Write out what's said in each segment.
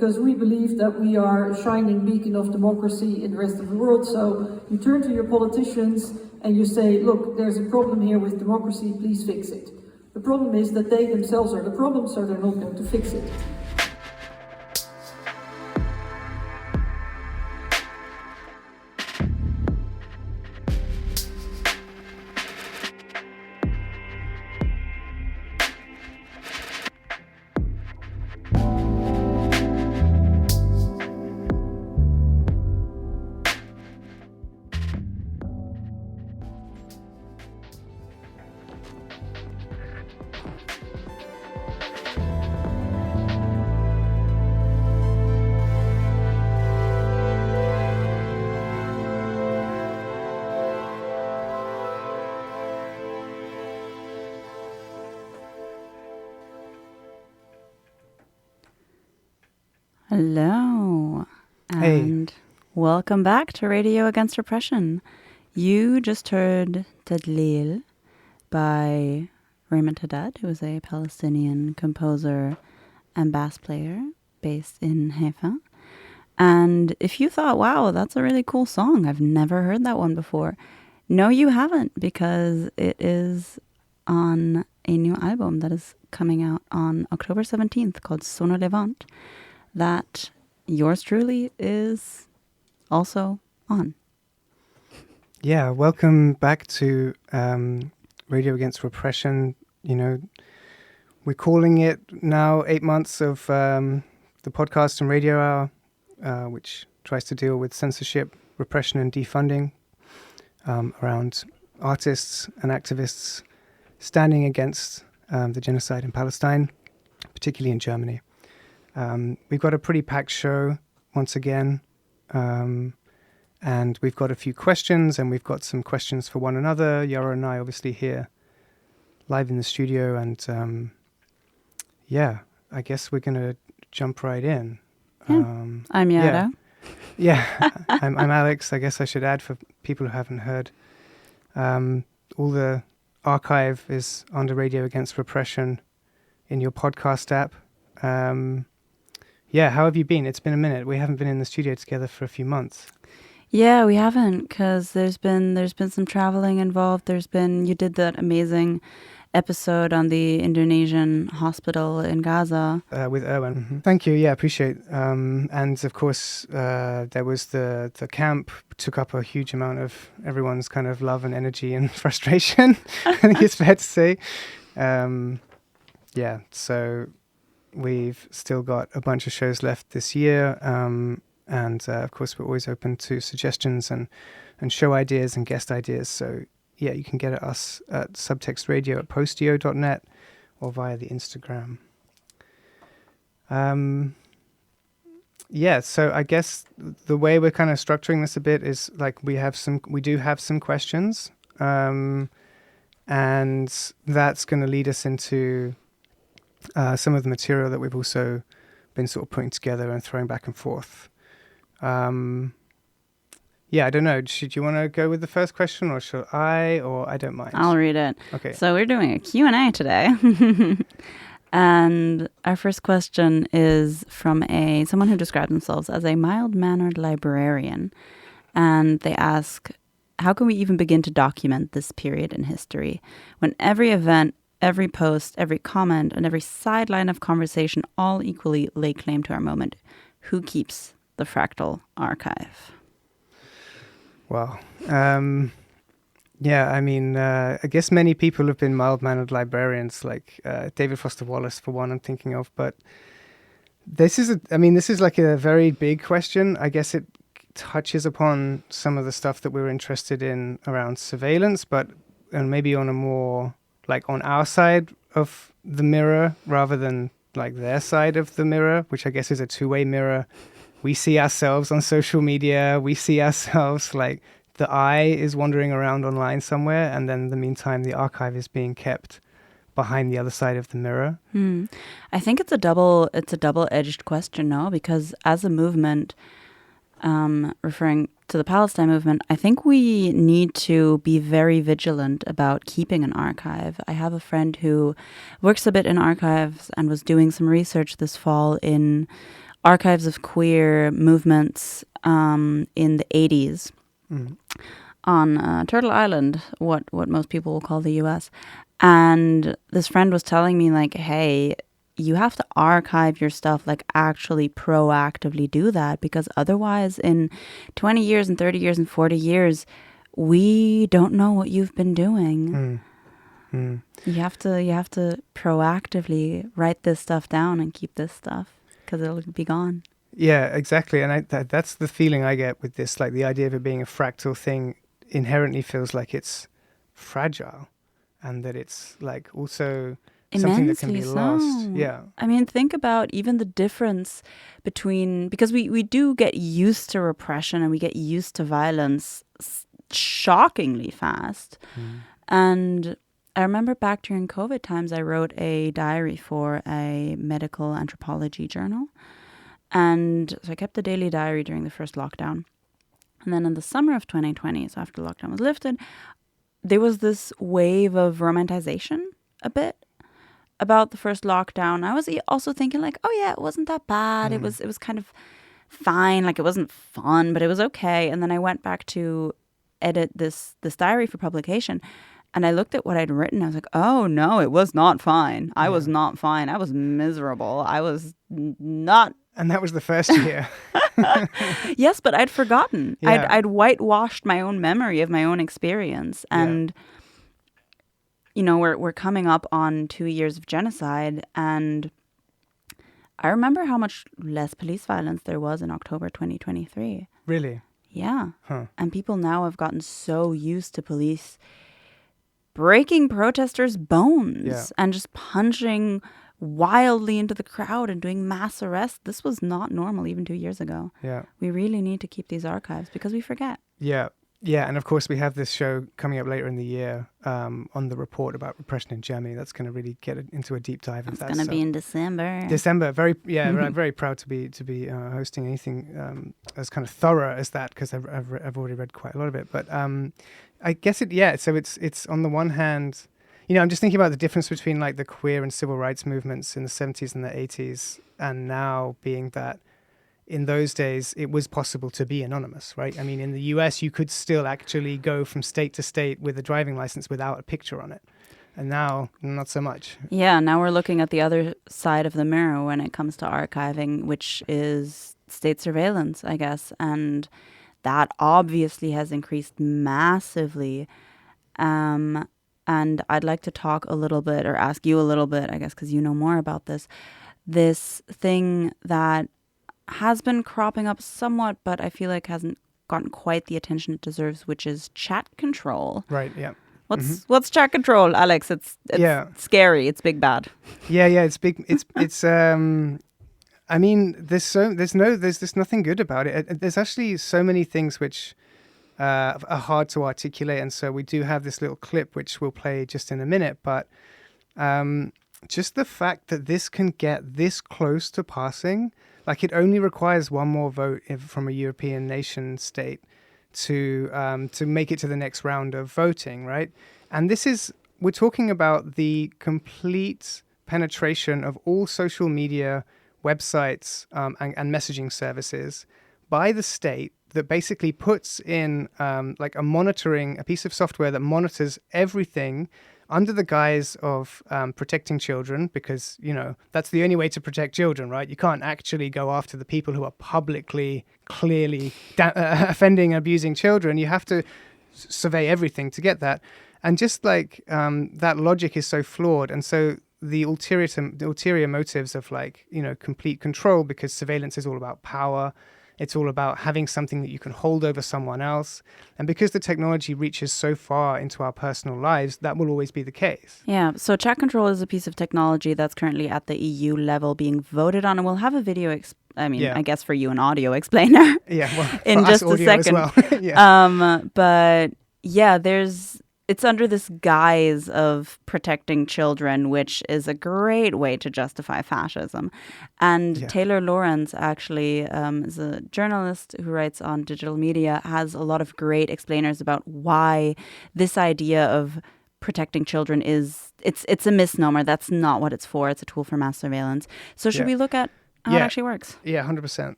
because we believe that we are a shining beacon of democracy in the rest of the world. So you turn to your politicians and you say, look, there's a problem here with democracy, please fix it. The problem is that they themselves are the problem, so they're not going to fix it. Hello, and welcome back to Radio Against Repression. You just heard Tadlil by Raymond Haddad, who is a Palestinian composer and bass player based in Haifa. And if you thought, wow, that's a really cool song, I've never heard that one before. No, you haven't, because it is on a new album that is coming out on October 17th called Sono Levant, that yours truly is also on. Yeah, welcome back to Radio Against Repression. You know, we're calling it now 8 months of the podcast and radio hour, which tries to deal with censorship, repression and defunding around artists and activists standing against the genocide in Palestine, particularly in Germany. We've got a pretty packed show once again, and we've got a few questions, and we've got some questions for one another. Jara and I obviously here live in the studio, and I guess we're going to jump right in. I'm Jara. Yeah, I'm Alex. I guess I should add for people who haven't heard. All the archive is under Radio Against Repression in your podcast app. How have you been? It's been a minute. We haven't been in the studio together for a few months. Yeah, we haven't, because there's been some traveling involved. You did that amazing episode on the Indonesian hospital in Gaza. With Erwin. Mm-hmm. Thank you. Yeah, appreciate. And of course, there was the camp took up a huge amount of everyone's kind of love and energy and frustration. I think it's fair to say. So we've still got a bunch of shows left this year. And of course, we're always open to suggestions and show ideas and guest ideas. So yeah, you can get at us at subtextradio@postio.net or via the Instagram. So I guess the way we're kind of structuring this a bit is like we do have some questions, and that's going to lead us into some of the material that we've also been sort of putting together and throwing back and forth. I don't know. Should you want to go with the first question, or should I? Or I don't mind. I'll read it. Okay. So we're doing a Q&A today. And our first question is from someone who describes themselves as a mild-mannered librarian. And they ask, how can we even begin to document this period in history when every event, every post, every comment, and every sideline of conversation all equally lay claim to our moment? Who keeps the fractal archive? Wow. I guess many people have been mild-mannered librarians, like David Foster Wallace, for one, I'm thinking of. But this is like a very big question. I guess it touches upon some of the stuff that we're interested in around surveillance, and maybe on a more, like on our side of the mirror rather than like their side of the mirror, which I guess is a two-way mirror. We see ourselves on social media. We see ourselves like the eye is wandering around online somewhere, and then in the meantime, the archive is being kept behind the other side of the mirror. I think it's a double-edged question, no? Because as a movement, referring to the Palestine movement, I think we need to be very vigilant about keeping an archive. I have a friend who works a bit in archives and was doing some research this fall in archives of queer movements in the 80s on Turtle Island, what most people will call the US. And this friend was telling me, like, hey, you have to archive your stuff, like actually proactively do that, because otherwise in 20 years and 30 years and 40 years, we don't know what you've been doing. You have to proactively write this stuff down and keep this stuff, because it'll be gone. Yeah, exactly. And that's the feeling I get with this. Like the idea of it being a fractal thing inherently feels like it's fragile, and that it's like also something that can be lost. Yeah. I mean, think about even the difference between, because we do get used to repression and we get used to violence shockingly fast. And I remember back during COVID times, I wrote a diary for a medical anthropology journal. And so I kept the daily diary during the first lockdown. And then in the summer of 2020, so after lockdown was lifted, there was this wave of romanticization a bit about the first lockdown. I was also thinking like, oh yeah, it wasn't that bad. It was kind of fine. Like it wasn't fun, but it was okay. And then I went back to edit this diary for publication. And I looked at what I'd written. I was like, oh no, it was not fine. I was not fine. I was miserable. I was not. And that was the first year. Yes, but I'd forgotten. Yeah. I'd whitewashed my own memory of my own experience. And you know, we're coming up on 2 years of genocide, and I remember how much less police violence there was in October 2023. Really? Yeah. Huh. And people now have gotten so used to police breaking protesters' bones and just punching wildly into the crowd and doing mass arrests. This was not normal even 2 years ago. Yeah. We really need to keep these archives because we forget. Yeah. Yeah, and of course we have this show coming up later in the year on the report about repression in Germany. That's going to really get into a deep dive into that. It's going to be in December. December, I'm very proud to be hosting anything as kind of thorough as that, because I've already read quite a lot of it. But I guess so it's on the one hand, you know, I'm just thinking about the difference between like the queer and civil rights movements in the 70s and the 80s, and now being that in those days, it was possible to be anonymous, right? I mean, in the US, you could still actually go from state to state with a driving license without a picture on it. And now, not so much. Yeah, now we're looking at the other side of the mirror when it comes to archiving, which is state surveillance, I guess. And that obviously has increased massively. And I'd like to talk a little bit, or ask you a little bit, I guess, because you know more about this thing that has been cropping up somewhat, but I feel like hasn't gotten quite the attention it deserves, which is chat control. Right, yeah. What's chat control, Alex? It's scary. It's big bad. Yeah, it's big. It's I mean, there's nothing good about it. There's actually so many things which are hard to articulate, and so we do have this little clip which we'll play just in a minute, but just the fact that this can get this close to passing. Like, it only requires one more vote from a European nation state to make it to the next round of voting, right? And we're talking about the complete penetration of all social media websites and messaging services by the state that basically puts in like a piece of software that monitors everything under the guise of protecting children, because, you know, that's the only way to protect children, right? You can't actually go after the people who are publicly, clearly offending and abusing children. You have to survey everything to get that. And just like that logic is so flawed. And so the ulterior motives of, like, you know, complete control, because surveillance is all about power. It's all about having something that you can hold over someone else. And because the technology reaches so far into our personal lives, that will always be the case. Yeah, so chat control is a piece of technology that's currently at the EU level being voted on. And we'll have a video, I guess for you, an audio explainer. Yeah, well, in just a second. As well. Yeah. But yeah, it's under this guise of protecting children, which is a great way to justify fascism. And Taylor Lawrence actually is a journalist who writes on digital media, has a lot of great explainers about why this idea of protecting children it's a misnomer. That's not what it's for. It's a tool for mass surveillance. So should we look at how it actually works. Yeah, 100%.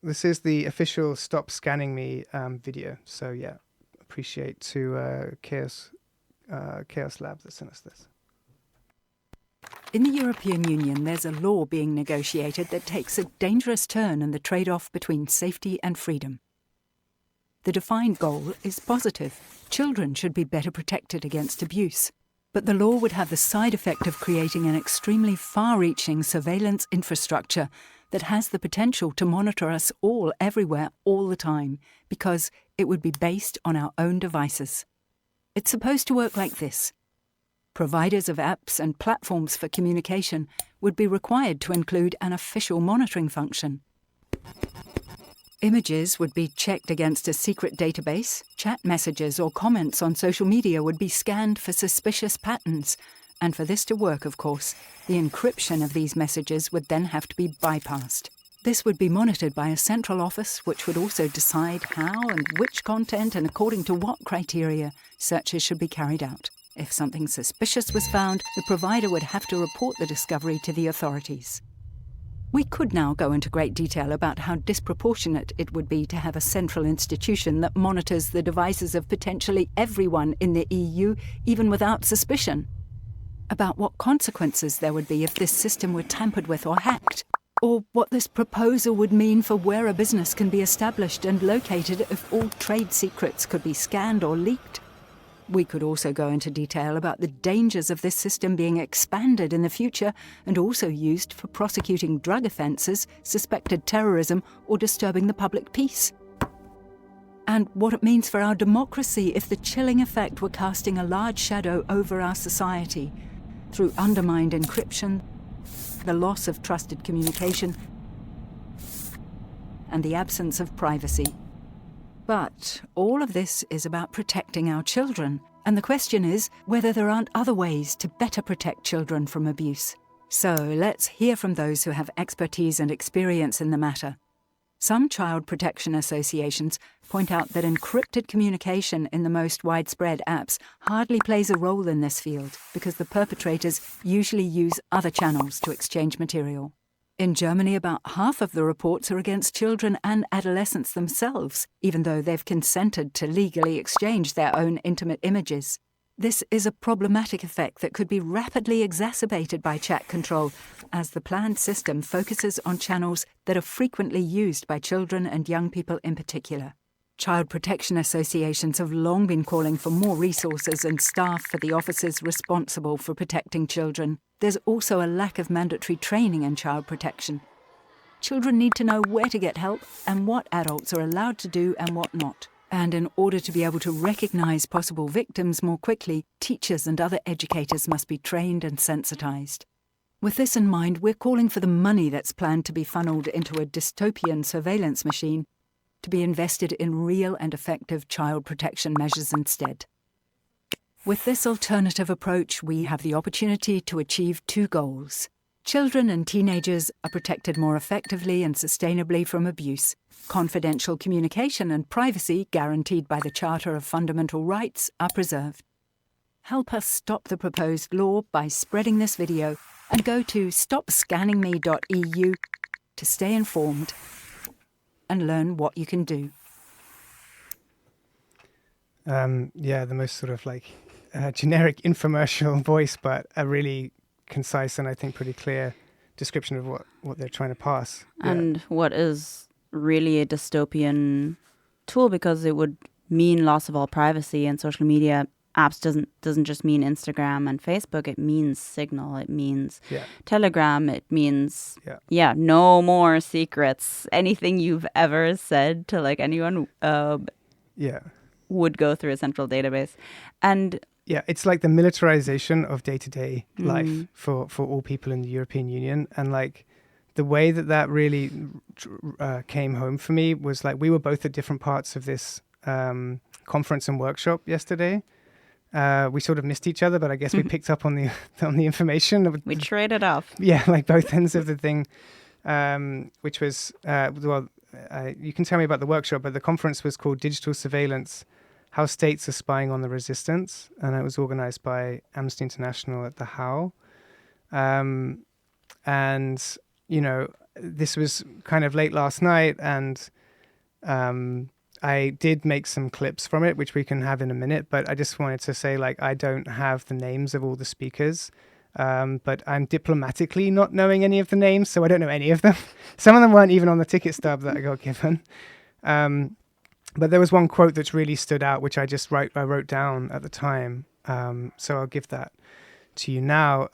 This is the official Stop Scanning Me video. So yeah, appreciate to Chaos Lab that sent us this. In the European Union, there's a law being negotiated that takes a dangerous turn in the trade-off between safety and freedom. The defined goal is positive. Children should be better protected against abuse. But the law would have the side effect of creating an extremely far-reaching surveillance infrastructure that has the potential to monitor us all everywhere all the time, because it would be based on our own devices. It's supposed to work like this. Providers of apps and platforms for communication would be required to include an official monitoring function. Images would be checked against a secret database, chat messages or comments on social media would be scanned for suspicious patterns, and for this to work, of course, the encryption of these messages would then have to be bypassed. This would be monitored by a central office which would also decide how and which content and according to what criteria searches should be carried out. If something suspicious was found, the provider would have to report the discovery to the authorities. We could now go into great detail about how disproportionate it would be to have a central institution that monitors the devices of potentially everyone in the EU, even without suspicion. About what consequences there would be if this system were tampered with or hacked, or what this proposal would mean for where a business can be established and located if all trade secrets could be scanned or leaked. We could also go into detail about the dangers of this system being expanded in the future and also used for prosecuting drug offences, suspected terrorism, or disturbing the public peace. And what it means for our democracy if the chilling effect were casting a large shadow over our society through undermined encryption, the loss of trusted communication, and the absence of privacy. But all of this is about protecting our children, and the question is whether there aren't other ways to better protect children from abuse. So let's hear from those who have expertise and experience in the matter. Some child protection associations point out that encrypted communication in the most widespread apps hardly plays a role in this field because the perpetrators usually use other channels to exchange material. In Germany, about half of the reports are against children and adolescents themselves, even though they've consented to legally exchange their own intimate images. This is a problematic effect that could be rapidly exacerbated by chat control, as the planned system focuses on channels that are frequently used by children and young people in particular. Child protection associations have long been calling for more resources and staff for the officers responsible for protecting children. There's also a lack of mandatory training in child protection. Children need to know where to get help and what adults are allowed to do and what not. And in order to be able to recognise possible victims more quickly, teachers and other educators must be trained and sensitised. With this in mind, we're calling for the money that's planned to be funnelled into a dystopian surveillance machine to be invested in real and effective child protection measures instead. With this alternative approach, we have the opportunity to achieve two goals. Children and teenagers are protected more effectively and sustainably from abuse. Confidential communication and privacy, guaranteed by the Charter of Fundamental Rights, are preserved. Help us stop the proposed law by spreading this video and go to stopscanningme.eu to stay informed and learn what you can do. The most sort of generic infomercial voice, but a really concise and I think pretty clear description of what they're trying to pass. And what is really a dystopian tool, because it would mean loss of all privacy, and social media apps doesn't just mean Instagram and Facebook. It means Signal. It means Telegram. It means no more secrets. Anything you've ever said to anyone would go through a central database. And it's like the militarization of day-to-day life for all people in the European Union. And the way that really came home for me was we were both at different parts of this conference and workshop yesterday. We sort of missed each other, but I guess we picked up on the information. We traded off. Yeah, both ends of the thing, which was, you can tell me about the workshop, but the conference was called Digital Surveillance, How States Are Spying on the Resistance, and it was organized by Amnesty International at the HOW. And this was kind of late last night, and I did make some clips from it, which we can have in a minute, but I just wanted to say, like, I don't have the names of all the speakers, but I'm diplomatically not knowing any of the names, so I don't know any of them. Some of them weren't even on the ticket stub that I got given. But there was one quote that's really stood out, which I wrote down at the time, so I'll give that to you now.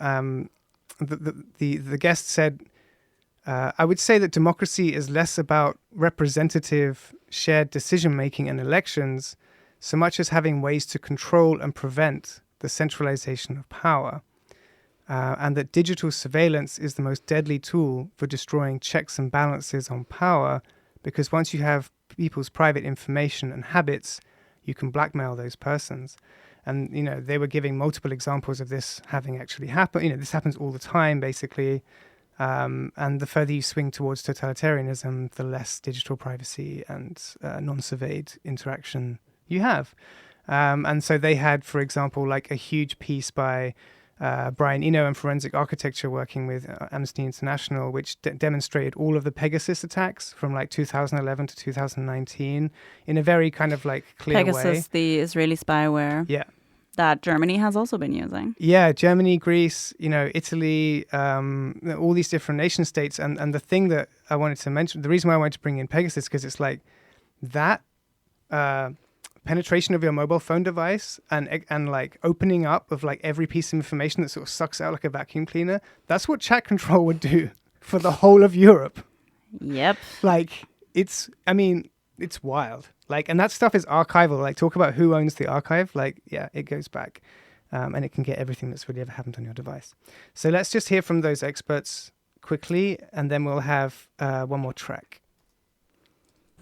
The guest said, I would say that democracy is less about representative shared decision-making and elections, so much as having ways to control and prevent the centralization of power, and that digital surveillance is the most deadly tool for destroying checks and balances on power, because once you have people's private information and habits, you can blackmail those persons. And, they were giving multiple examples of this having actually happened. This happens all the time, basically. And the further you swing towards totalitarianism, the less digital privacy and non-surveyed interaction you have. And so they had, for example, like a huge piece by Brian Eno and Forensic Architecture working with Amnesty International, which demonstrated all of the Pegasus attacks from like 2011 to 2019 in a very kind of like clear way. Pegasus, the Israeli spyware. Yeah. That Germany has also been using. Yeah, Germany, Greece, Italy, all these different nation states. And the thing that I wanted to mention, the reason why I wanted to bring in Pegasus, because it's like that penetration of your mobile phone device and like opening up of like every piece of information that sort of sucks out like a vacuum cleaner. That's what chat control would do for the whole of Europe. Yep. Like it's wild. Like, and that stuff is archival. Like, talk about who owns the archive. Like, yeah, it goes back, and it can get everything that's really ever happened on your device. So let's just hear from those experts quickly, and then we'll have one more track.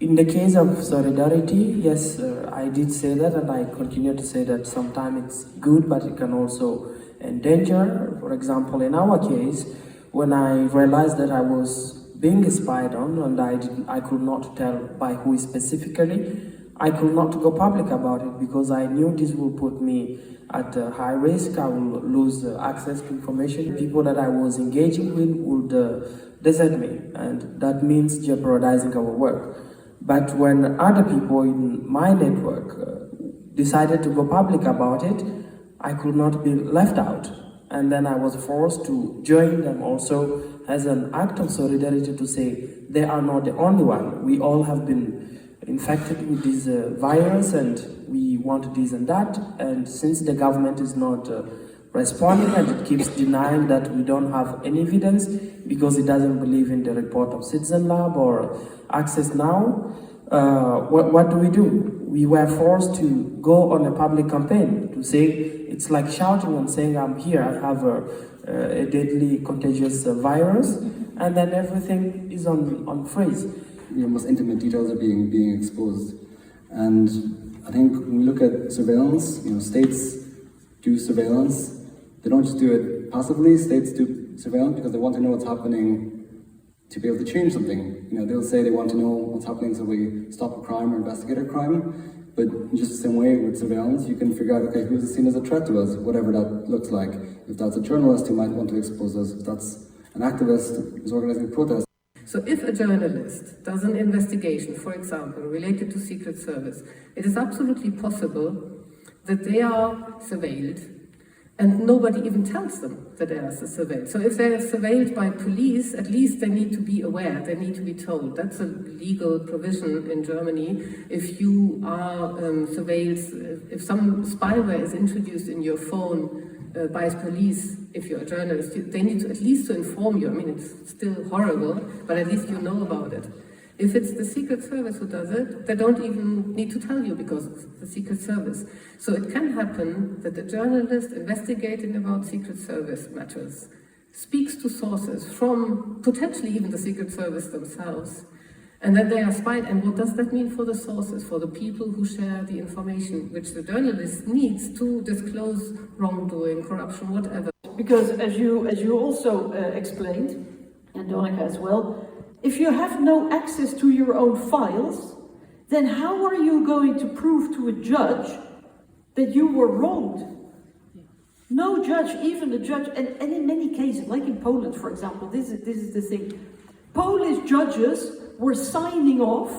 In the case of solidarity, yes, I did say that, and I continue to say that sometimes it's good, but it can also endanger. For example, in our case, when I realized that I was being spied on, and I could not tell by who specifically, I could not go public about it because I knew this would put me at high risk. I will lose access to information. People that I was engaging with would desert me, and that means jeopardizing our work. But when other people in my network decided to go public about it, I could not be left out. And then I was forced to join them also as an act of solidarity to say they are not the only one. We all have been infected with this virus, and we want this and that. And since the government is not responding and it keeps denying that we don't have any evidence because it doesn't believe in the report of Citizen Lab or Access Now, what do? We were forced to go on a public campaign to say, it's like shouting and saying, I'm here, I have a deadly contagious virus, and then everything is on freeze. Your most intimate details are being exposed. And I think when we look at surveillance, states do surveillance. They don't just do it passively. States do surveillance because they want to know what's happening to be able to change something. They'll say they want to know what's happening so we stop a crime or investigate a crime. But in just the same way with surveillance, you can figure out, okay, who's seen as a threat to us, whatever that looks like. If that's a journalist who might want to expose us, if that's an activist who's organizing protests. So if a journalist does an investigation, for example, related to Secret Service, it is absolutely possible that they are surveilled and nobody even tells them that they are surveilled. So if they are surveilled by police, at least they need to be aware, they need to be told. That's a legal provision in Germany. If you are surveilled, if some spyware is introduced in your phone by police, if you're a journalist, they need to at least to inform you. I mean, it's still horrible, but at least you know about it. If it's the Secret Service who does it, they don't even need to tell you because it's the Secret Service. So it can happen that the journalist investigating about Secret Service matters speaks to sources from potentially even the Secret Service themselves, and then they are spied. And what does that mean for the sources, for the people who share the information, which the journalist needs to disclose wrongdoing, corruption, whatever? Because as you also explained, and Donika as well, if you have no access to your own files, then how are you going to prove to a judge that you were wronged? No judge, even the judge, and in many cases, like in Poland, for example, this is the thing. Polish judges were signing off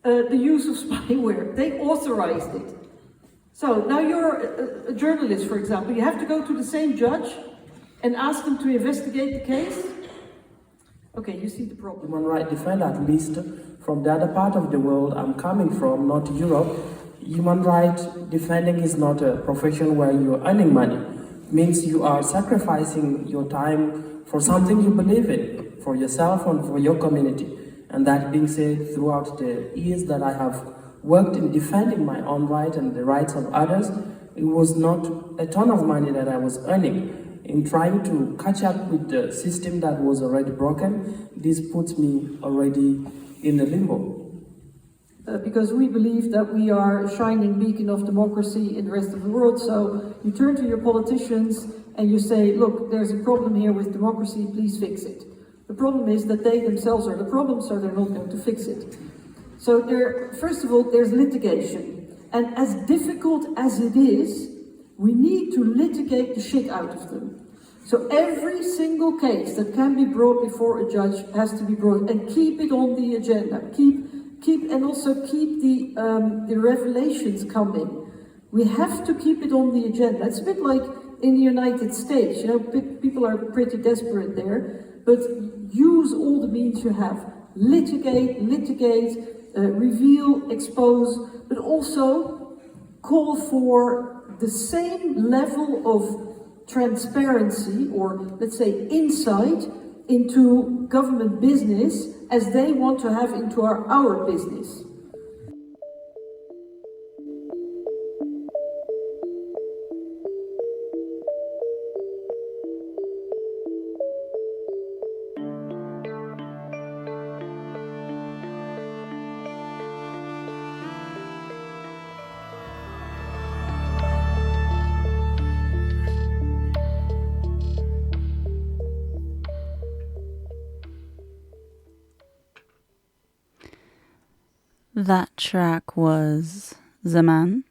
the use of spyware. They authorized it. So now you're a journalist, for example. You have to go to the same judge and ask them to investigate the case. Okay, you see the problem. Human rights defender, at least from the other part of the world I'm coming from, not Europe, human rights defending is not a profession where you're earning money. It means you are sacrificing your time for something you believe in, for yourself and for your community. And that being said, throughout the years that I have worked in defending my own right and the rights of others, it was not a ton of money that I was earning. In trying to catch up with the system that was already broken, this puts me already in the limbo. Because we believe that we are a shining beacon of democracy in the rest of the world. So you turn to your politicians and you say, look, there's a problem here with democracy, please fix it. The problem is that they themselves are the problem, so they're not going to fix it. So first of all, there's litigation. And as difficult as it is, we need to litigate the shit out of them. So every single case that can be brought before a judge has to be brought, and keep it on the agenda. And also keep the revelations coming. We have to keep it on the agenda. It's a bit like in the United States, people are pretty desperate there, but use all the means you have. Litigate, reveal, expose, but also call for the same level of transparency, or let's say insight, into government business as they want to have into our business. That track was Zaman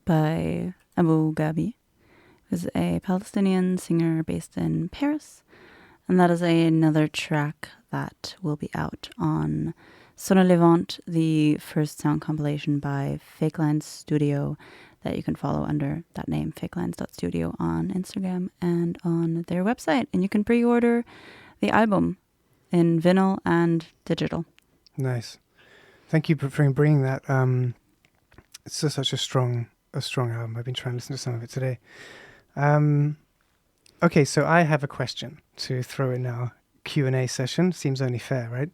by Abu Ghabi, who's a Palestinian singer based in Paris. And that is another track that will be out on Sonne Levant, the first sound compilation by Fake Lines Studio that you can follow under that name, fakelines.studio, on Instagram and on their website. And you can pre-order the album in vinyl and digital. Nice. Thank you for bringing that. It's such a strong album. I've been trying to listen to some of it today. Okay, so I have a question to throw in our Q&A session. Seems only fair, right?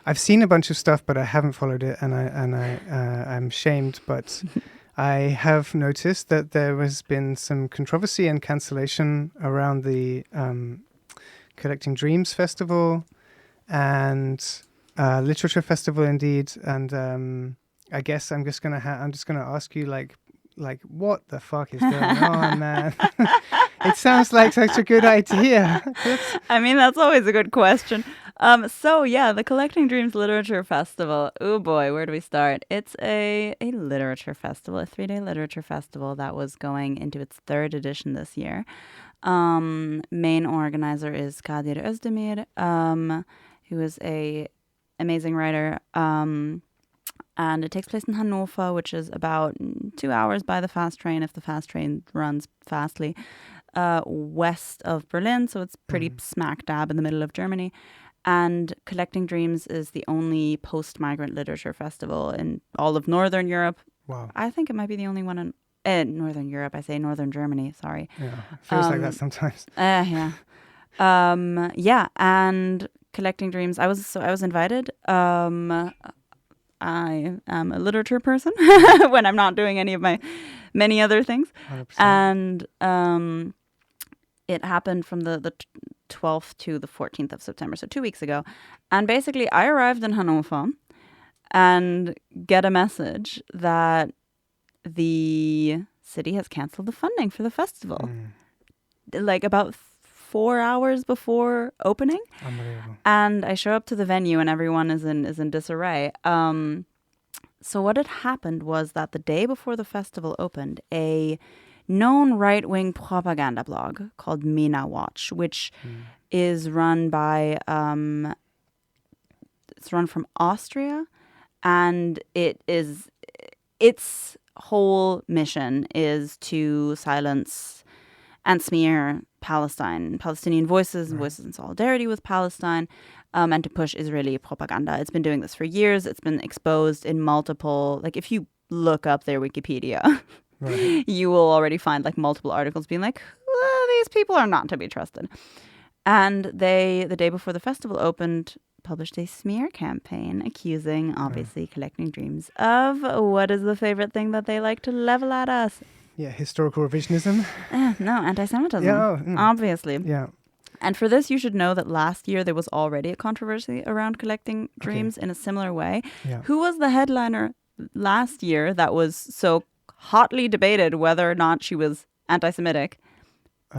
I've seen a bunch of stuff, but I haven't followed it, and I'm shamed. But I have noticed that there has been some controversy and cancellation around the Collecting Dreams Festival and Literature Festival, indeed. And I guess I'm just gonna ask you, like what the fuck is going on, man? It sounds like such a good idea. I mean, that's always a good question. So yeah, the Collecting Dreams Literature Festival. Oh boy, where do we start? It's a literature festival, a 3-day literature festival that was going into its 3rd edition this year. Main organizer is Kadir Özdemir, who is a amazing writer. And it takes place in Hanover, which is about 2 hours by the fast train, if the fast train runs fastly, west of Berlin. So it's pretty smack dab in the middle of Germany. And Collecting Dreams is the only post-migrant literature festival in all of Northern Europe. Wow. I think it might be the only one in Northern Europe. I say Northern Germany, sorry. Yeah, it feels like that sometimes. Yeah. Yeah, and Collecting Dreams, I was invited. I am a literature person when I'm not doing any of my many other things. 100%. And it happened from the 12th to the 14th of September, so 2 weeks ago. And basically, I arrived in Hanover and get a message that the city has canceled the funding for the festival. Like about 4 hours before opening. Unbelievable. And I show up to the venue and everyone is in disarray. So what had happened was that the day before the festival opened, a known right-wing propaganda blog called Mina Watch, which is run by, it's run from Austria, and its whole mission is to silence and smear Palestinian voices and voices in solidarity with Palestine, and to push Israeli propaganda. It's been doing this for years. It's been exposed in multiple, like if you look up their Wikipedia, you will already find like multiple articles being like, these people are not to be trusted. And they, the day before the festival opened, published a smear campaign accusing, obviously, Collecting Dreams of what is the favorite thing that they like to level at us? Yeah, historical revisionism. No, anti-Semitism. Yeah, obviously. Yeah. And for this, you should know that last year there was already a controversy around Collecting Dreams in a similar way. Yeah. Who was the headliner last year that was so hotly debated whether or not she was anti-Semitic?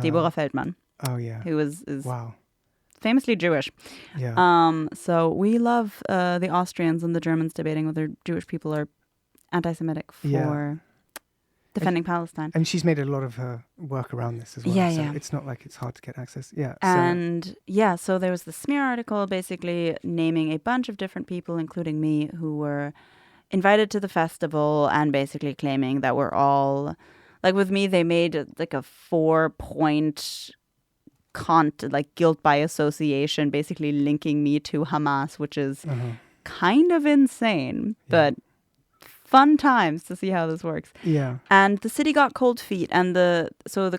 Deborah Feldman. Oh, yeah. Who is wow. famously Jewish. Yeah. So we love the Austrians and the Germans debating whether Jewish people are anti-Semitic for defending Palestine. And she's made a lot of her work around this as well. Yeah, so yeah. it's not like it's hard to get access. Yeah. And so there was the smear article basically naming a bunch of different people, including me, who were invited to the festival and basically claiming that we're all, like with me, they made like a 4-point like guilt by association, basically linking me to Hamas, which is kind of insane, but fun times to see how this works. Yeah. And the city got cold feet, and the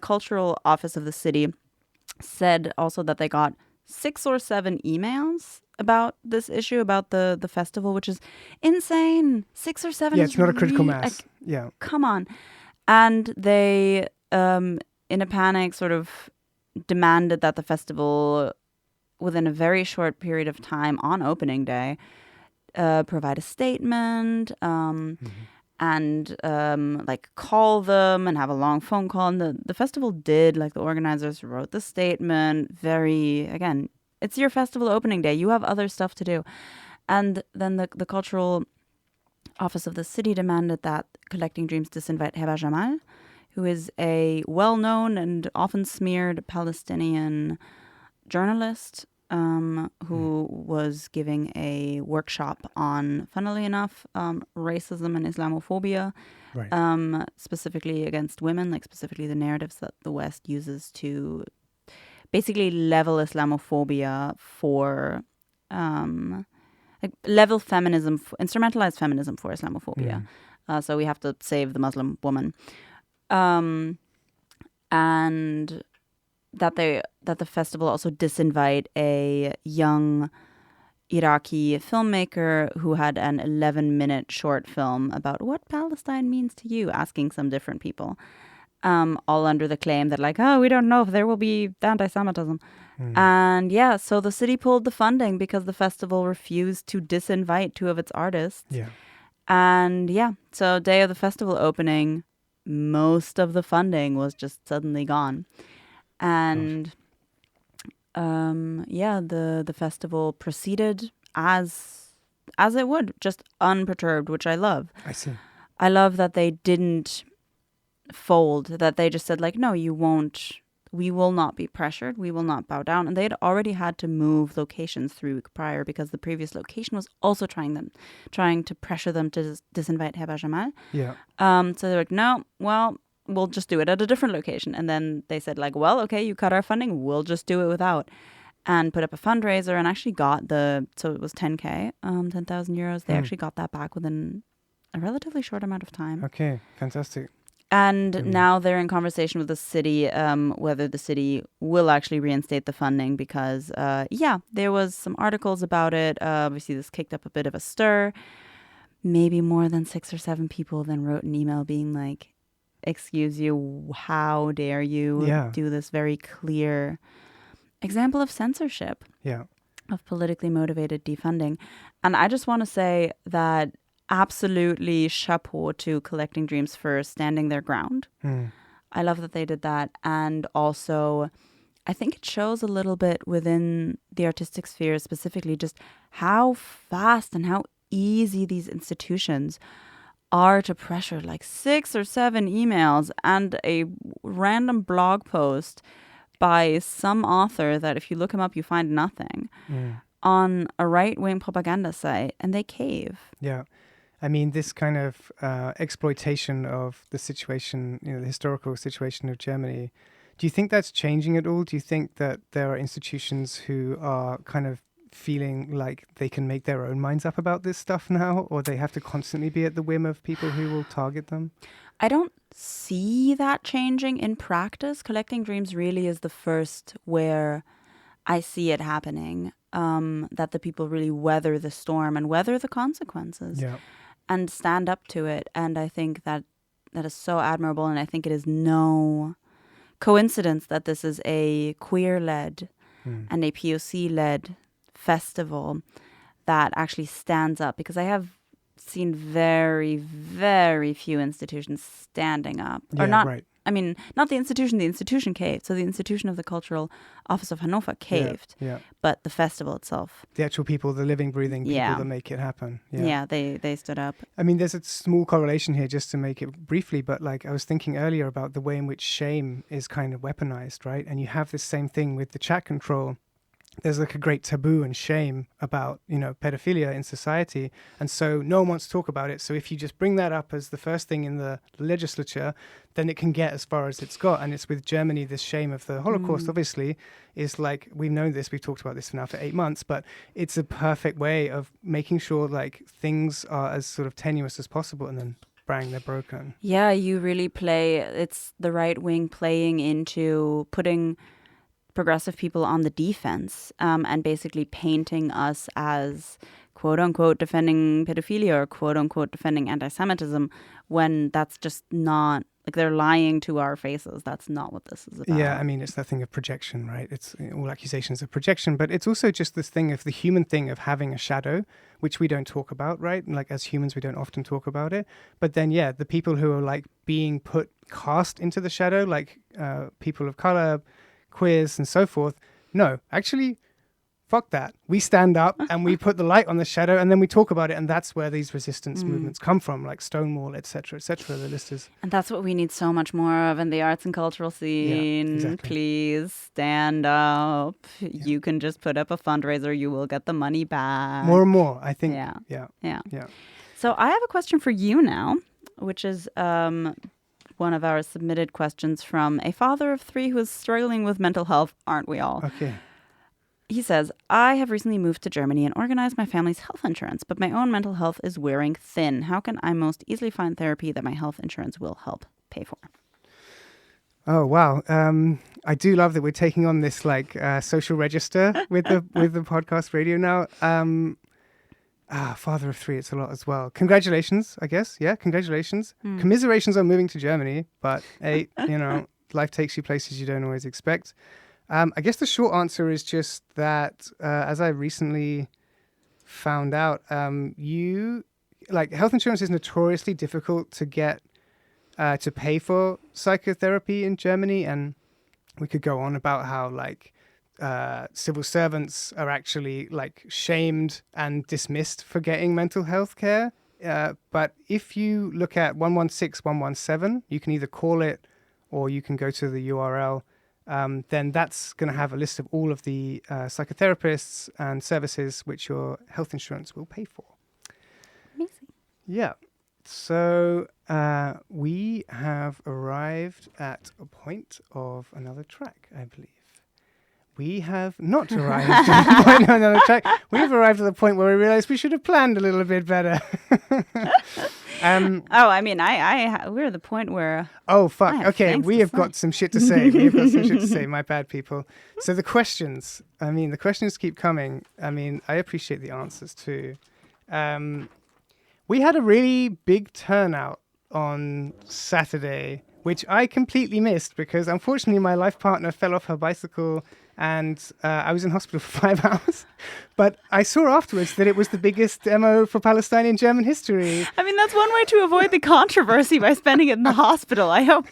cultural office of the city said also that they got 6 or 7 emails about this issue, about the festival, which is insane. 6 or 7 Yeah, is it's not a critical really, mass. Yeah. Come on. And they, in a panic, sort of demanded that the festival, within a very short period of time on opening day, provide a statement and like call them and have a long phone call. And the festival did, like the organizers wrote the statement. Again, it's your festival opening day. You have other stuff to do. And then the cultural office of the city demanded that Collecting Dreams disinvite Heba Jamal, who is a well-known and often smeared Palestinian journalist who was giving a workshop on, funnily enough, racism and Islamophobia, specifically against women, like specifically the narratives that the West uses to basically level Islamophobia for, like level feminism, instrumentalize feminism for Islamophobia. So we have to save the Muslim woman. And that the festival also disinvite a young Iraqi filmmaker who had an 11-minute short film about what Palestine means to you, asking some different people, all under the claim that like, we don't know if there will be anti-Semitism. And so the city pulled the funding because the festival refused to disinvite 2 of its artists. Yeah. And so day of the festival opening, most of the funding was just suddenly gone. And the festival proceeded as it would, just unperturbed, which I love. I see. I love that they didn't fold, that they just said like, no, you won't, we will not be pressured, we will not bow down. And they had already had to move locations 3 weeks prior because the previous location was also trying to pressure them to disinvite Heba Jamal. Yeah. So they're like, no, well, we'll just do it at a different location. And then they said like, well, okay, you cut our funding, we'll just do it without. And put up a fundraiser and actually got so it was 10K, 10,000 euros. They actually got that back within a relatively short amount of time. Okay, fantastic. And now they're in conversation with the city, whether the city will actually reinstate the funding because, there was some articles about it. Obviously, this kicked up a bit of a stir. Maybe more than 6 or 7 people then wrote an email being like, excuse you, how dare you do this very clear example of censorship, of politically motivated defunding. And I just want to say that absolutely chapeau to Collecting Dreams for standing their ground. I love that they did that. And also, I think it shows a little bit within the artistic sphere specifically just how fast and how easy these institutions are to pressure like 6 or 7 emails and a random blog post by some author that if you look him up, you find nothing on a right-wing propaganda site, and they cave. Yeah. I mean, this kind of exploitation of the situation, the historical situation of Germany, do you think that's changing at all? Do you think that there are institutions who are kind of feeling like they can make their own minds up about this stuff now, or they have to constantly be at the whim of people who will target them? I don't see that changing in practice. Collecting Dreams really is the first where I see it happening, that the people really weather the storm and weather the consequences and stand up to it. And I think that is so admirable, and I think it is no coincidence that this is a queer-led and a POC-led festival that actually stands up, because I have seen very, very few institutions standing up. I mean, not the institution caved. So the institution of the Cultural Office of Hannover caved, but the festival itself. The actual people, the living, breathing people that make it happen. Yeah, they stood up. I mean, there's a small correlation here, just to make it briefly, but like I was thinking earlier about the way in which shame is kind of weaponized, right? And you have this same thing with the chat control. There's like a great taboo and shame about, pedophilia in society. And so no one wants to talk about it. So if you just bring that up as the first thing in the legislature, then it can get as far as it's got. And it's with Germany, this shame of the Holocaust, obviously, is like, we've known this, we've talked about this now for 8 months, but it's a perfect way of making sure like things are as sort of tenuous as possible, and then bang, they're broken. Yeah, you really it's the right wing playing into putting progressive people on the defense, and basically painting us as quote unquote defending pedophilia or quote unquote defending anti-Semitism, when that's just not, like, they're lying to our faces. That's not what this is about. Yeah, I mean, it's that thing of projection, right? It's all accusations of projection, but it's also just this thing of the human thing of having a shadow, which we don't talk about, right? Like as humans, we don't often talk about it. But then, the people who are like being cast into the shadow, like people of color, queers and so forth. No, actually, fuck that. We stand up and we put the light on the shadow, and then we talk about it, and that's where these resistance movements come from, like Stonewall, etc., etc. The list is. And that's what we need so much more of in the arts and cultural scene. Exactly. Please stand up. You can just put up a fundraiser. You will get the money back. More and more, I think. Yeah. So I have a question for you now, which is one of our submitted questions from a father of 3 who is struggling with mental health. Aren't we all? Okay. He says, I have recently moved to Germany and organized my family's health insurance, but my own mental health is wearing thin. How can I most easily find therapy that my health insurance will help pay for? Oh, wow. I do love that we're taking on this like social register with the podcast radio now. Father of 3, it's a lot as well. Congratulations, I guess. Yeah, congratulations. Commiserations on moving to Germany, but hey, life takes you places you don't always expect. I guess the short answer is just that, as I recently found out, health insurance is notoriously difficult to get to pay for psychotherapy in Germany, and we could go on about how civil servants are actually shamed and dismissed for getting mental health care. But if you look at 116 117, you can either call it or you can go to the URL. Then that's going to have a list of all of the psychotherapists and services which your health insurance will pay for. Amazing. Yeah. So we have arrived at a point of another track, I believe. We have not arrived at the point of another track. We've arrived at the point where we realized we should have planned a little bit better. We're at the point where... Oh, fuck. Okay, we have got some shit to say. My bad, people. So the questions keep coming. I appreciate the answers too. We had a really big turnout on Saturday, which I completely missed because unfortunately my life partner fell off her bicycle and I was in hospital for 5 hours. But I saw afterwards that it was the biggest demo for Palestine in German history. That's one way to avoid the controversy by spending it in the hospital. I hope.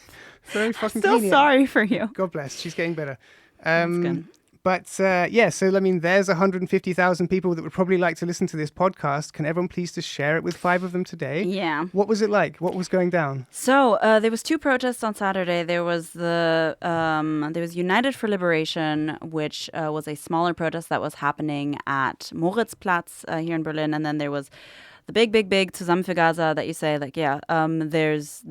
Very fucking Still convenient. Sorry for you. God bless. She's getting better. That's good. But yeah, so I mean, there's 150,000 people that would probably like to listen to this podcast. Can everyone please just share it with 5 of them today? Yeah. What was it like? What was going down? So there was 2 protests on Saturday. There was there was United for Liberation, which was a smaller protest that was happening at Moritzplatz here in Berlin, and then there was the big Zusammen für Gaza that you say, like, yeah, there's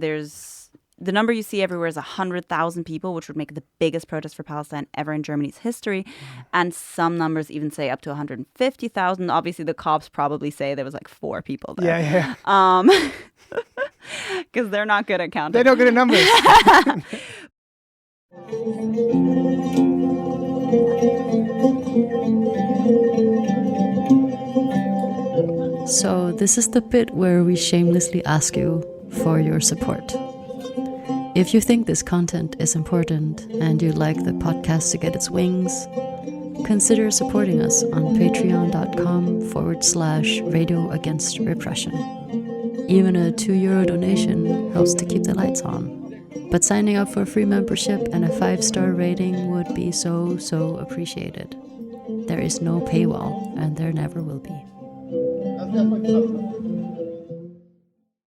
the number you see everywhere is 100,000 people, which would make the biggest protest for Palestine ever in Germany's history. And some numbers even say up to 150,000. Obviously, the cops probably say there was like 4 people there. Yeah. Because they're not good at counting. They're not good at numbers. So this is the bit where we shamelessly ask you for your support. If you think this content is important and you'd like the podcast to get its wings, consider supporting us on patreon.com/Radio Against Repression. Even a €2 donation helps to keep the lights on. But signing up for a free membership and a 5-star rating would be so appreciated. There is no paywall, and there never will be.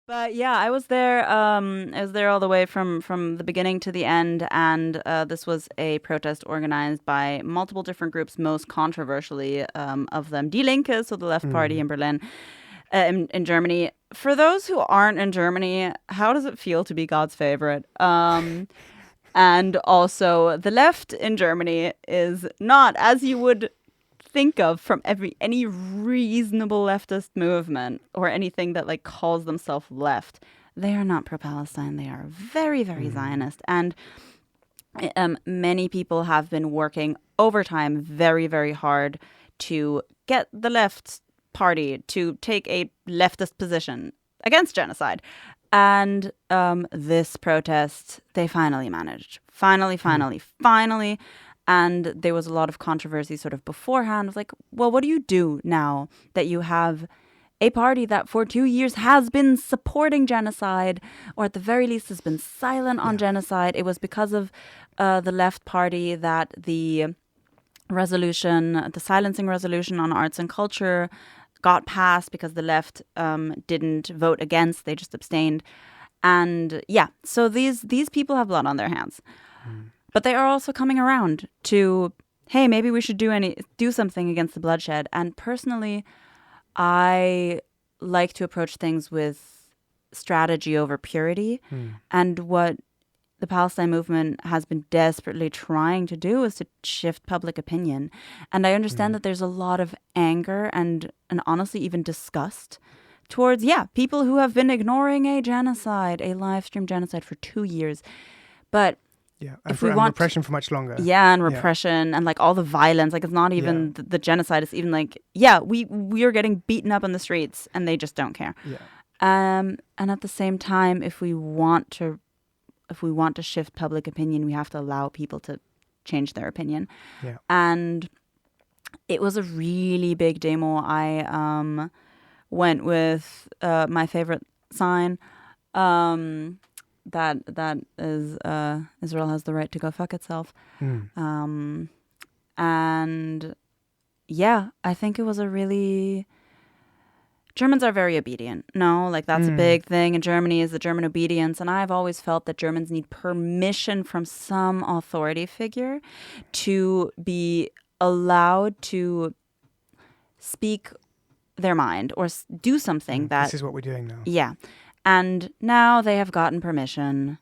But yeah, I was there. I was there all the way from the beginning to the end, and this was a protest organized by multiple different groups. Most controversially, of them, Die Linke, so the left party in Berlin, in Germany. For those who aren't in Germany, how does it feel to be God's favorite? And also, the left in Germany is not, as you would think of from any reasonable leftist movement or anything that like calls themselves left. They are not pro-Palestine. They are very, very Zionist. And many people have been working overtime very, very hard to get the left party to take a leftist position against genocide. And this protest, they finally managed. Finally. And there was a lot of controversy sort of beforehand. Like, well, what do you do now that you have a party that for 2 years has been supporting genocide, or at the very least has been silent on genocide? It was because of the left party that the silencing resolution on arts and culture got passed, because the left didn't vote against, they just abstained. And yeah, so these people have blood on their hands. But they are also coming around to, hey, maybe we should do something against the bloodshed. And personally, I like to approach things with strategy over purity. And what the Palestine movement has been desperately trying to do is to shift public opinion. And I understand that there's a lot of anger and honestly even disgust towards, people who have been ignoring a live stream genocide for 2 years. But and repression for much longer. And repression and like all the violence. Like, it's not even the genocide. It's even like, we are getting beaten up on the streets and they just don't care. And at the same time, if we want to shift public opinion, we have to allow people to change their opinion. And it was a really big demo. I went with my favorite sign. That is Israel has the right to go fuck itself. And I think it was Germans are very obedient. No, like that's a big thing in Germany, is the German obedience. And I've always felt that Germans need permission from some authority figure to be allowed to speak their mind or do something that... This is what we're doing now. Yeah. And now they have gotten permission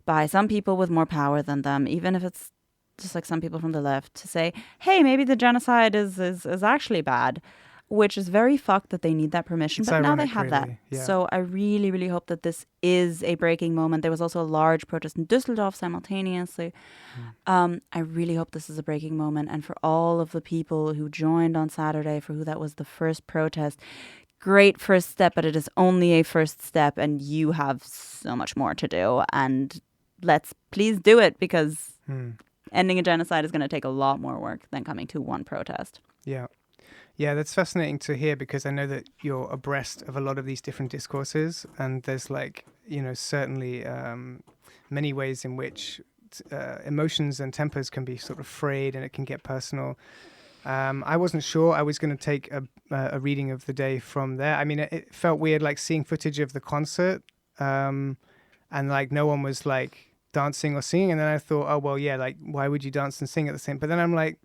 by some people with more power than them, even if it's just like some people from the left, to say, hey, maybe the genocide is actually bad, which is very fucked that they need that permission. It's but ironic, now they have really. that. So I really, really hope that this is a breaking moment. There was also a large protest in Düsseldorf simultaneously. I really hope this is a breaking moment. And for all of the people who joined on Saturday, for who that was the first protest, great first step, but it is only a first step and you have so much more to do. And let's please do it, because ending a genocide is going to take a lot more work than coming to one protest. Yeah, that's fascinating to hear, because I know that you're abreast of a lot of these different discourses, and there's certainly many ways in which emotions and tempers can be sort of frayed and it can get personal. I wasn't sure I was going to take a reading of the day from there. I mean, it felt weird, like seeing footage of the concert, and like no one was like dancing or singing. And then I thought, oh well, yeah, like why would you dance and sing at the same? But then I'm like,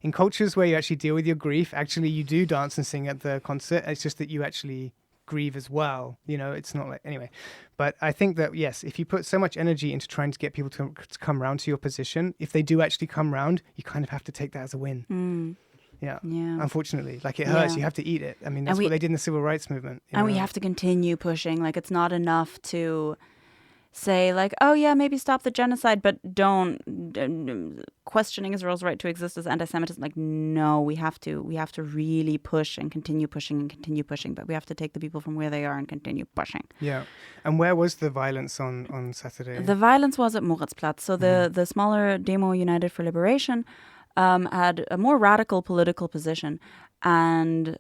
in cultures where you actually deal with your grief, actually you do dance and sing at the concert. It's just that you actually grieve as well. You know, it's not like anyway. But I think that yes, if you put so much energy into trying to get people to come round to your position, if they do actually come round, you kind of have to take that as a win. Yeah. Unfortunately, like it hurts. You have to eat it. I mean, that's what they did in the civil rights movement. And we have to continue pushing. Like, it's not enough to say, like, oh yeah, maybe stop the genocide, but don't questioning Israel's right to exist as anti-Semitism. Like, no, we have to really push and continue pushing and continue pushing. But we have to take the people from where they are and continue pushing. Yeah. And where was the violence on Saturday? The violence was at Moritzplatz. So the smaller demo, United for Liberation, had a more radical political position, and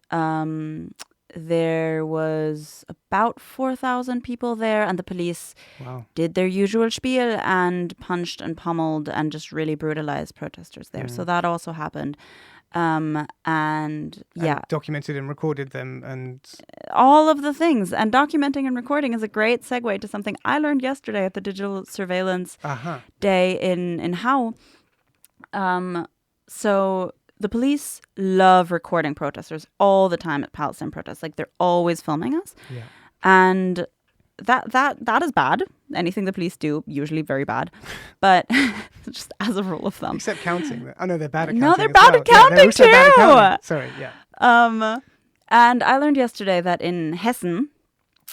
there was about 4,000 people there, and the police did their usual spiel and punched and pummeled and just really brutalized protesters there. So that also happened. And documented and recorded them and all of the things. And documenting and recording is a great segue to something I learned yesterday at the Digital Surveillance Day in Hau. So the police love recording protesters all the time at Palestine protests. Like, they're always filming us. Yeah. And that is bad. Anything the police do, usually very bad. But just as a rule of thumb. Except counting. Oh, no, they're bad at counting. No, they're bad at counting too. Bad at counting. Sorry, yeah. And I learned yesterday that in Hessen,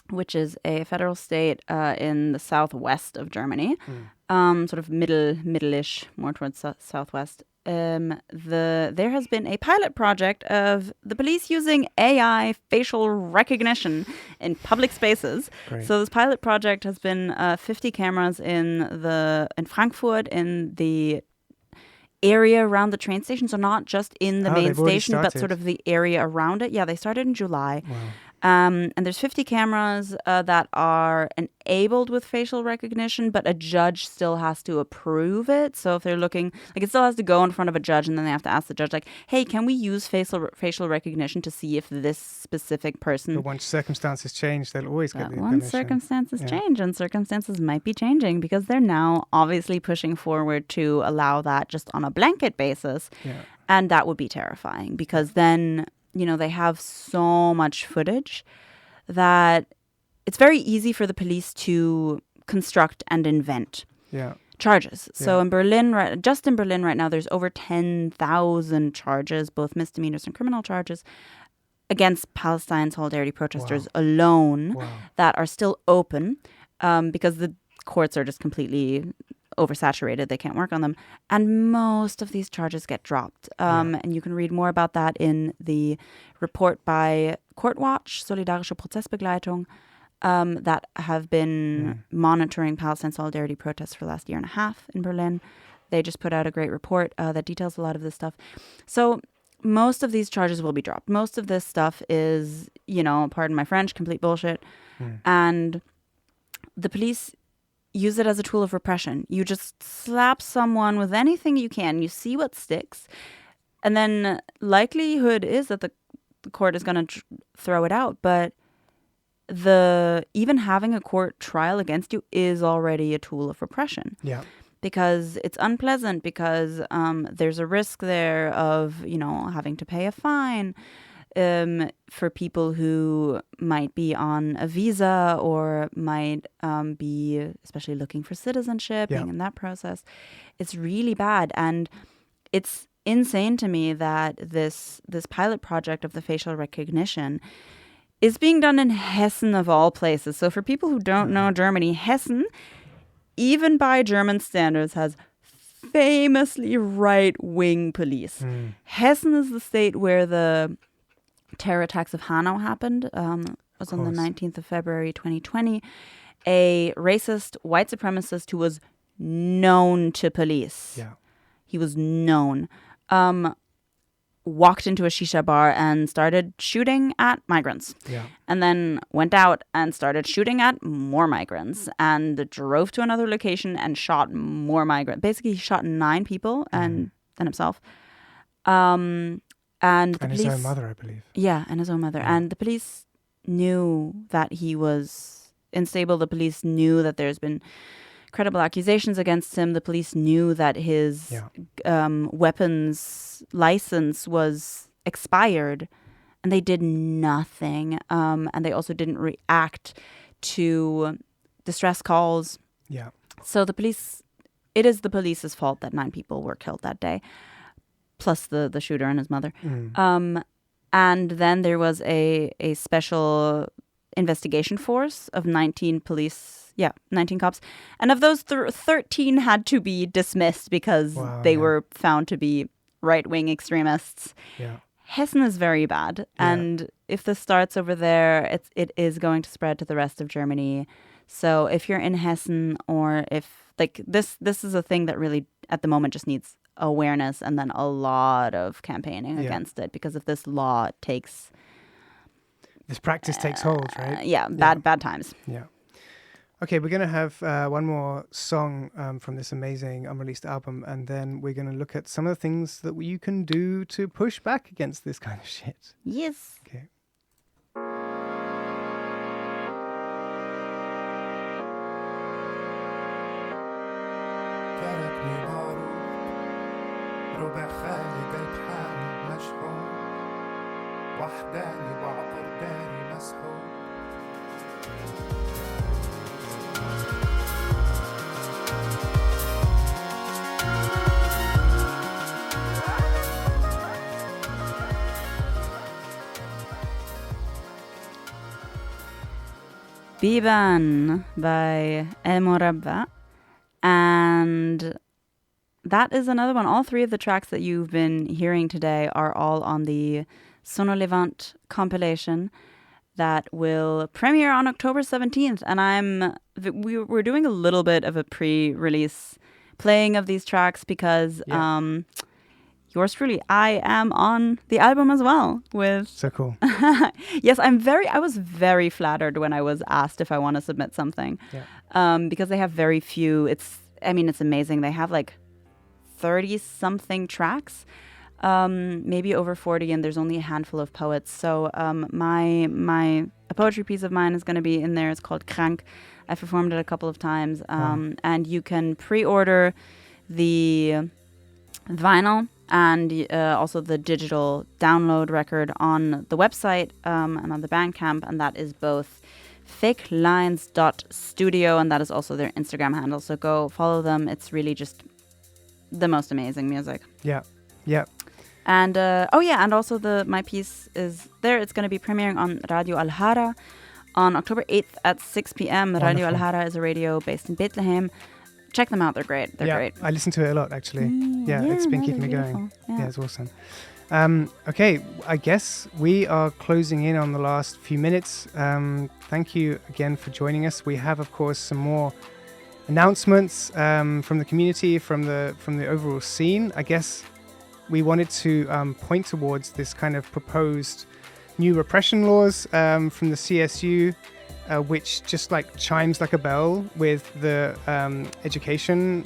which is a federal state in the southwest of Germany, sort of middle-ish, more towards southwest, there has been a pilot project of the police using AI facial recognition in public spaces. Great. So this pilot project has been 50 cameras in Frankfurt, in the area around the train station. So not just in the main station, but sort of the area around it. Yeah, they started in July. Wow. And there's 50 cameras that are enabled with facial recognition, but a judge still has to approve it. So if they're looking, like, it still has to go in front of a judge, and then they have to ask the judge, like, hey, can we use facial recognition to see if this specific person... But once circumstances change, they'll always get the permission. Once circumstances change, and circumstances might be changing, because they're now obviously pushing forward to allow that just on a blanket basis. Yeah. And that would be terrifying, because then... You know, they have so much footage that it's very easy for the police to construct and invent charges. So in Berlin, just in Berlin right now, there's over 10,000 charges, both misdemeanors and criminal charges, against Palestine solidarity protesters alone that are still open because the courts are just completely oversaturated. They can't work on them. And most of these charges get dropped. And you can read more about that in the report by Courtwatch, Solidarische Prozessbegleitung, that have been monitoring Palestine solidarity protests for the last year and a half in Berlin. They just put out a great report that details a lot of this stuff. So most of these charges will be dropped. Most of this stuff is, you know, pardon my French, complete bullshit. And the police use it as a tool of repression. You just slap someone with anything you can. You see what sticks. And then likelihood is that the court is going to throw it out. But even having a court trial against you is already a tool of repression. Yeah. Because it's unpleasant, because there's a risk there of, you know, having to pay a fine for people who might be on a visa or might be especially looking for citizenship, being in that process. It's really bad. And it's insane to me that this pilot project of the facial recognition is being done in Hessen of all places. So for people who don't know Germany, Hessen, even by German standards, has famously right-wing police. Hessen is the state where the terror attacks of Hanau happened. Was on the 19th of February 2020. A racist white supremacist who was known to police. Yeah. He was known. walked into a shisha bar and started shooting at migrants. Yeah. And then went out and started shooting at more migrants and drove to another location and shot more migrants. Basically, he shot 9 people and then himself. And the police, his own mother, I believe. Yeah, and his own mother. Yeah. And the police knew that he was unstable. The police knew that there's been credible accusations against him. The police knew that his weapons license was expired, and they did nothing. And they also didn't react to distress calls. Yeah. So it is the police's fault that 9 people were killed that day, plus the shooter and his mother. And then there was a special investigation force of 19 cops. And of those, 13 had to be dismissed because they were found to be right-wing extremists. Yeah. Hessen is very bad. And if this starts over there, it is going to spread to the rest of Germany. So if you're in Hessen, or if this is a thing that really at the moment just needs awareness and then a lot of campaigning against it, because if this practice takes hold, right? Bad times. Yeah. Okay, we're going to have one more song from this amazing unreleased album, and then we're going to look at some of the things that you can do to push back against this kind of shit. Yes. Okay. ربع خالي قلب حالي مشحون وحداني بعطر داري مسحوب Biban by El Morabba. And that is another one. All 3 of the tracks that you've been hearing today are all on the Sono Levant compilation that will premiere on October 17th. And we're doing a little bit of a pre-release playing of these tracks because yours truly, I am on the album as well with... So cool. Yes, I was very flattered when I was asked if I want to submit something. Yeah. Because they have very few. It's amazing. They have 30-something tracks, maybe over 40, and there's only a handful of poets. So a poetry piece of mine is going to be in there. It's called Krank. I've performed it a couple of times, and you can pre-order the vinyl and also the digital download record on the website and on the Bandcamp, and that is both fakelines.studio, and that is also their Instagram handle. So go follow them. It's really just the most amazing music. Yeah. And and also my piece is there. It's going to be premiering on Radio Al-Hara on October 8th at 6 p.m. Wonderful. Radio Al-Hara is a radio based in Bethlehem. Check them out. They're great. They're great. I listen to it a lot, actually. It's been keeping me going. Yeah. It's awesome. Okay, I guess we are closing in on the last few minutes. Thank you again for joining us. We have, of course, some more announcements from the community, from the overall scene. I guess we wanted to point towards this kind of proposed new repression laws from the CSU, which just chimes like a bell with the education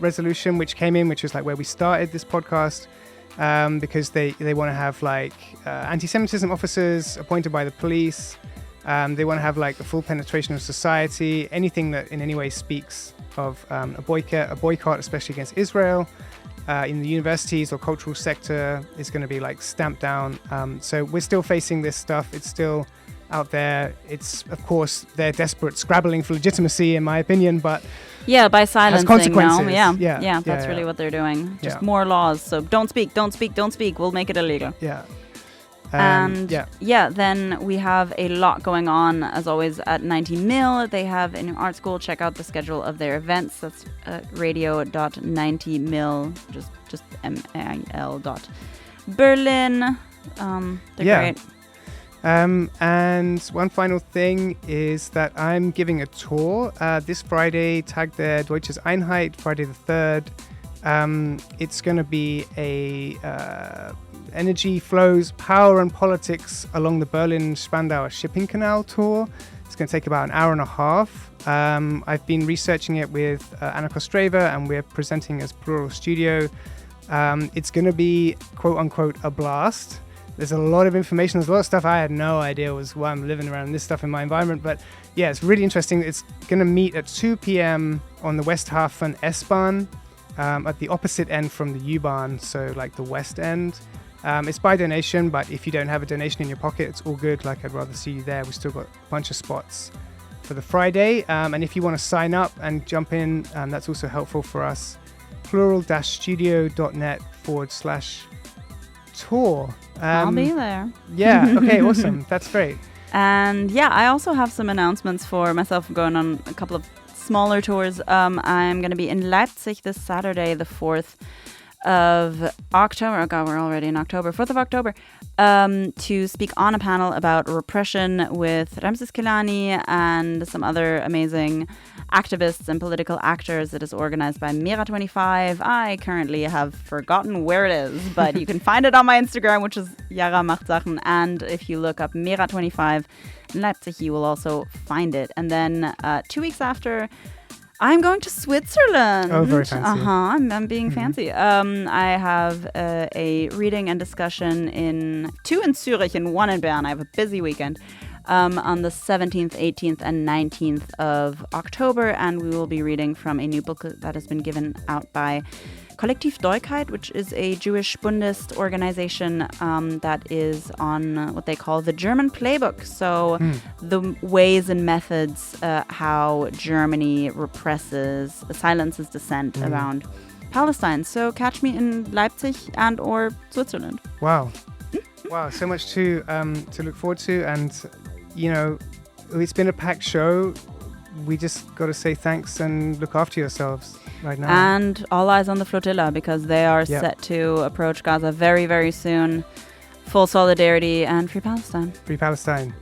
resolution which came in, which is where we started this podcast, because they want to have anti-Semitism officers appointed by the police. They want to have a full penetration of society, anything that in any way speaks of a boycott, especially against Israel, in the universities or cultural sector is going to be stamped down. So we're still facing this stuff. It's still out there. It's, of course, they're desperate, scrabbling for legitimacy, in my opinion, but by silencing, consequences. No? That's really what they're doing. Just more laws. So don't speak. We'll make it illegal. Yeah. Then we have a lot going on, as always, at 90mil. They have a new art school. Check out the schedule of their events. That's radio.90mil, just mil.berlin. They're great. And one final thing is that I'm giving a tour this Friday, Tag der Deutsches Einheit, Friday the 3rd, It's going to be a energy flows, power and politics along the Berlin-Spandau shipping canal tour. It's going to take about an hour and a half. I've been researching it with Anna Kostreva, and we're presenting as Plural Studio. It's going to be, quote unquote, a blast. There's a lot of information. There's a lot of stuff I had no idea was why I'm living around this stuff in my environment. But yeah, it's really interesting. It's going to meet at 2 p.m. on the Westhafen S-Bahn, at the opposite end from the U-Bahn, so like the west end. It's by donation, but if you don't have a donation in your pocket, it's all good. Like, I'd rather see you there. We've still got a bunch of spots for the Friday. And if you want to sign up and jump in, that's also helpful for us. plural-studio.net/tour. I'll be there. Yeah, okay, awesome. That's great. And yeah, I also have some announcements for myself. I'm going on a couple of smaller tours. I'm going to be in Leipzig this Saturday, the 4th of October. Oh God, we're already in October. 4th of October. To speak on a panel about repression with Ramses Kelani and some other amazing activists and political actors. It is organized by Mera25. I currently have forgotten where it is, but you can find it on my Instagram, which is Jara macht Sachen. And if you look up Mera25 in Leipzig, you will also find it. And then 2 weeks after, I'm going to Switzerland. Oh, very fancy. I'm being fancy. I have a reading and discussion two in Zurich and one in Bern. I have a busy weekend on the 17th, 18th, and 19th of October, and we will be reading from a new book that has been given out by Kollektiv Deutschheit, which is a Jewish Bundist organization that is on what they call the German playbook. So the ways and methods how Germany silences dissent around Palestine. So catch me in Leipzig and or Switzerland. Wow. Wow, so much to look forward to. And, you know, it's been a packed show. We just got to say thanks and look after yourselves right now. And all eyes on the flotilla, because they are set to approach Gaza very, very soon. Full solidarity and free Palestine. Free Palestine.